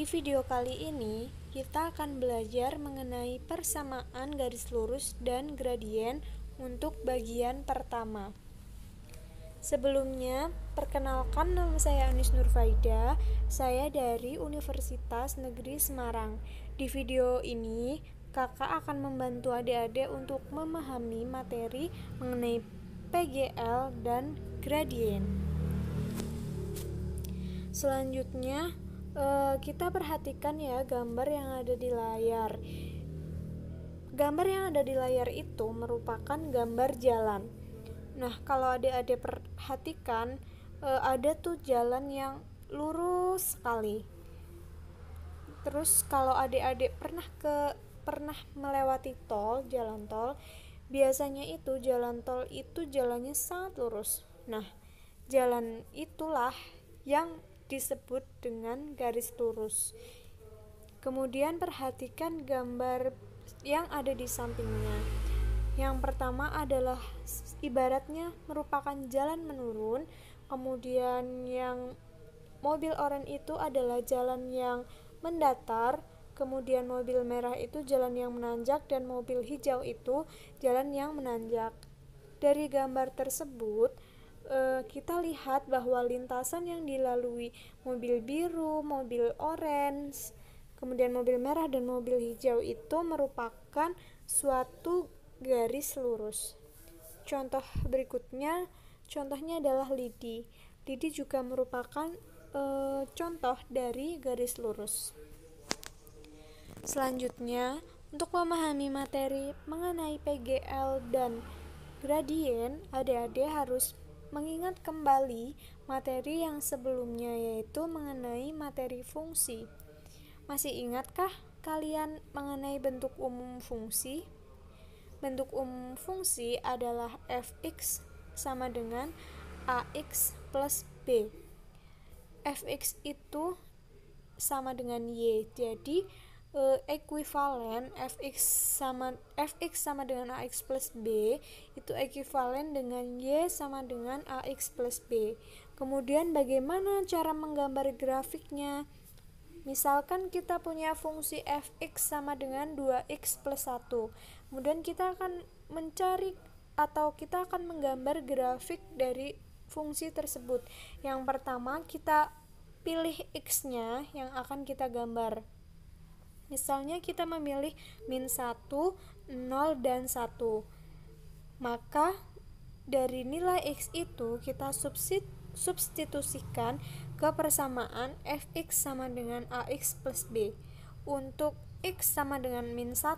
video kali ini, kita akan belajar mengenai persamaan garis lurus dan gradien untuk bagian pertama. Sebelumnya, perkenalkan nama saya Anis Nurfaida, saya dari Universitas Negeri Semarang. Di video ini, kakak akan membantu adik-adik untuk memahami materi mengenai PGL dan gradien. Selanjutnya, kita perhatikan ya gambar yang ada di layar. Gambar yang ada di layar itu merupakan gambar jalan. Nah, kalau adik-adik perhatikan, ada tuh jalan yang lurus sekali. Terus kalau adik-adik pernah melewati jalan tol, biasanya itu jalan tol itu jalannya sangat lurus. Nah, jalan itulah yang disebut dengan garis lurus. Kemudian perhatikan gambar yang ada di sampingnya. Yang pertama adalah ibaratnya merupakan jalan menurun, kemudian yang mobil oranye itu adalah jalan yang mendatar, kemudian mobil merah itu jalan yang menanjak, dan mobil hijau itu jalan yang menanjak. Dari gambar tersebut, kita lihat bahwa lintasan yang dilalui mobil biru, mobil orange, kemudian mobil merah dan mobil hijau itu merupakan suatu garis lurus. Contohnya adalah lidi. Lidi juga merupakan contoh dari garis lurus. Selanjutnya, untuk memahami materi mengenai PGL dan gradien, adik-adik harus mengingat kembali materi yang sebelumnya, yaitu mengenai materi fungsi. Masih ingatkah kalian mengenai bentuk umum fungsi? Bentuk umum fungsi adalah fx sama dengan ax plus b. Fx itu sama dengan y, jadi ekuivalen fx sama dengan ax plus b itu ekuivalen dengan y sama dengan ax plus b. Kemudian bagaimana cara menggambar grafiknya? Misalkan kita punya fungsi fx sama dengan 2x plus 1. Kemudian kita akan mencari atau kita akan menggambar grafik dari fungsi tersebut. Yang pertama, kita pilih x-nya yang akan kita gambar. Misalnya kita memilih min 1, 0, dan 1. Maka dari nilai x itu kita substitusikan ke persamaan fx sama dengan ax plus b. Untuk x sama dengan min 1,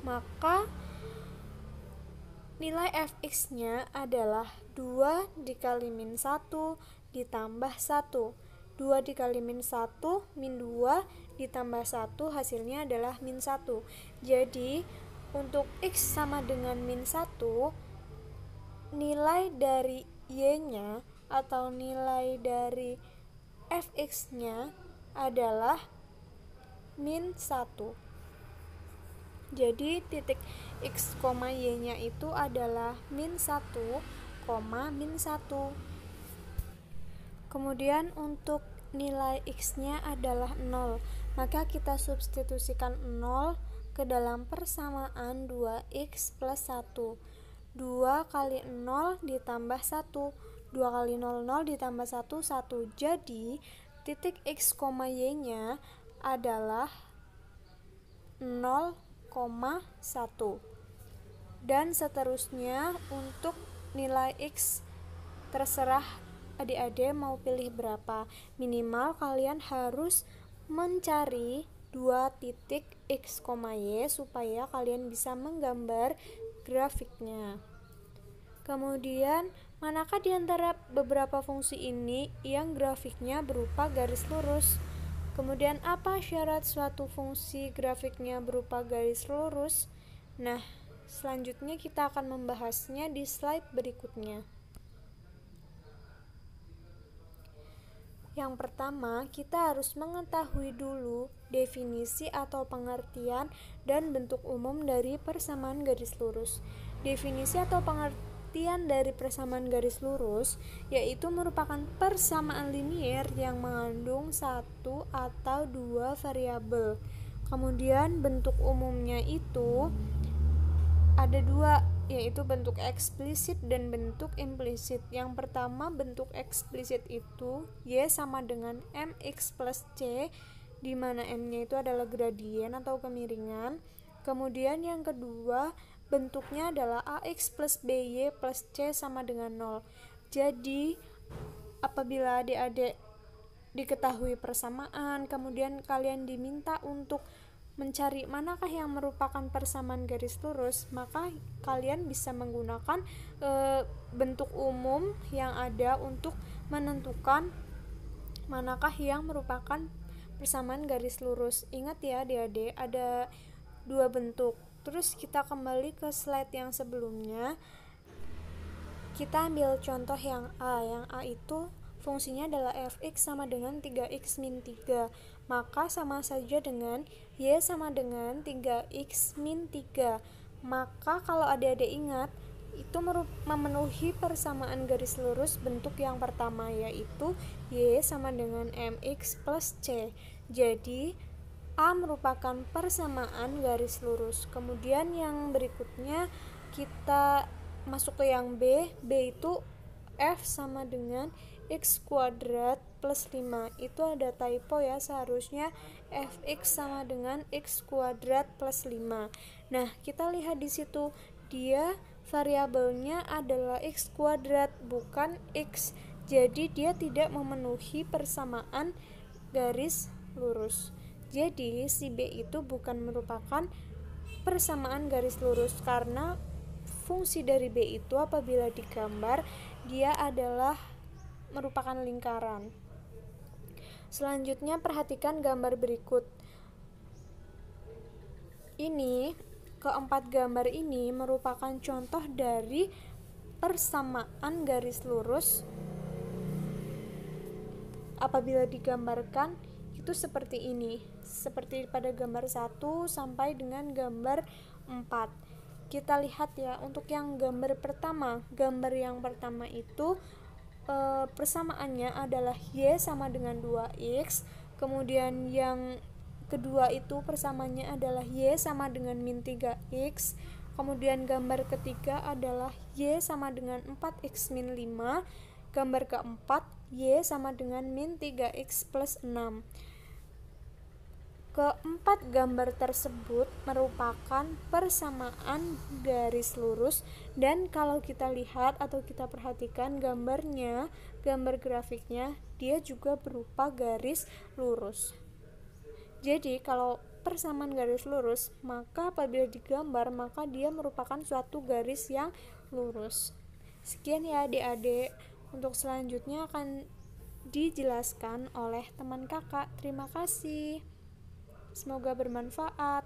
maka nilai fx-nya adalah 2 dikali min 1 ditambah 1. 2 dikali min 1, min 2 ditambah 1, hasilnya adalah min 1. Jadi, untuk x sama dengan min 1, nilai dari y-nya atau nilai dari fx-nya adalah min 1. Jadi, titik x, y-nya itu adalah min 1, min 1. Kemudian untuk nilai x-nya adalah 0, maka kita substitusikan 0 ke dalam persamaan 2x plus 1. 2 kali 0 ditambah 1. 2 kali 0, 0 ditambah 1, 1. Jadi, titik x, y-nya adalah 0,1. Dan seterusnya untuk nilai x terserah adik-adik mau pilih berapa. Minimal kalian harus mencari 2 titik x, y supaya kalian bisa menggambar grafiknya. Kemudian, manakah di antara beberapa fungsi ini yang grafiknya berupa garis lurus? Kemudian, apa syarat suatu fungsi grafiknya berupa garis lurus? Nah, selanjutnya kita akan membahasnya di slide berikutnya. Yang pertama, kita harus mengetahui dulu definisi atau pengertian dan bentuk umum dari persamaan garis lurus. Definisi atau pengertian dari persamaan garis lurus yaitu merupakan persamaan linier yang mengandung satu atau dua variabel. Kemudian bentuk umumnya itu ada dua, yaitu bentuk eksplisit dan bentuk implisit. Yang pertama, bentuk eksplisit itu Y sama dengan MX plus C, di mana M-nya itu adalah gradien atau kemiringan. Kemudian yang kedua, bentuknya adalah AX plus BY plus C sama dengan 0. Jadi, apabila adik-adik diketahui persamaan, kemudian kalian diminta untuk mencari manakah yang merupakan persamaan garis lurus, maka kalian bisa menggunakan bentuk umum yang ada untuk menentukan manakah yang merupakan persamaan garis lurus. Ingat ya adik-adik, ada dua bentuk. Terus kita kembali ke slide yang sebelumnya. Kita ambil contoh yang A. Yang A itu fungsinya adalah fx sama dengan 3x min 3, maka sama saja dengan y sama dengan 3x min 3. Maka kalau adik-adik ingat, itu memenuhi persamaan garis lurus bentuk yang pertama, yaitu y sama dengan mx plus c. Jadi A merupakan persamaan garis lurus. Kemudian yang berikutnya kita masuk ke yang B. B itu f sama dengan x kuadrat plus 5. Itu ada typo ya, seharusnya fx sama dengan x kuadrat plus 5. Nah, kita lihat di situ dia variabelnya adalah x kuadrat bukan x. Jadi dia tidak memenuhi persamaan garis lurus. Jadi si B itu bukan merupakan persamaan garis lurus karena fungsi dari B itu apabila digambar dia adalah merupakan lingkaran. Selanjutnya perhatikan gambar berikut. Ini keempat gambar ini merupakan contoh dari persamaan garis lurus apabila digambarkan itu seperti ini, seperti pada gambar 1 sampai dengan gambar 4. Kita lihat ya, untuk yang gambar pertama, gambar yang pertama itu persamaannya adalah y sama dengan 2x. Kemudian yang kedua itu persamaannya adalah y sama dengan min 3x. Kemudian gambar ketiga adalah y sama dengan 4x min 5. Gambar keempat y sama dengan min 3x plus 6. Keempat gambar tersebut merupakan persamaan garis lurus, dan kalau kita lihat atau kita perhatikan gambarnya, gambar grafiknya, dia juga berupa garis lurus. Jadi kalau persamaan garis lurus, maka apabila digambar maka dia merupakan suatu garis yang lurus. Sekian ya adik-adik, untuk selanjutnya akan dijelaskan oleh teman kakak. Terima kasih. Semoga bermanfaat.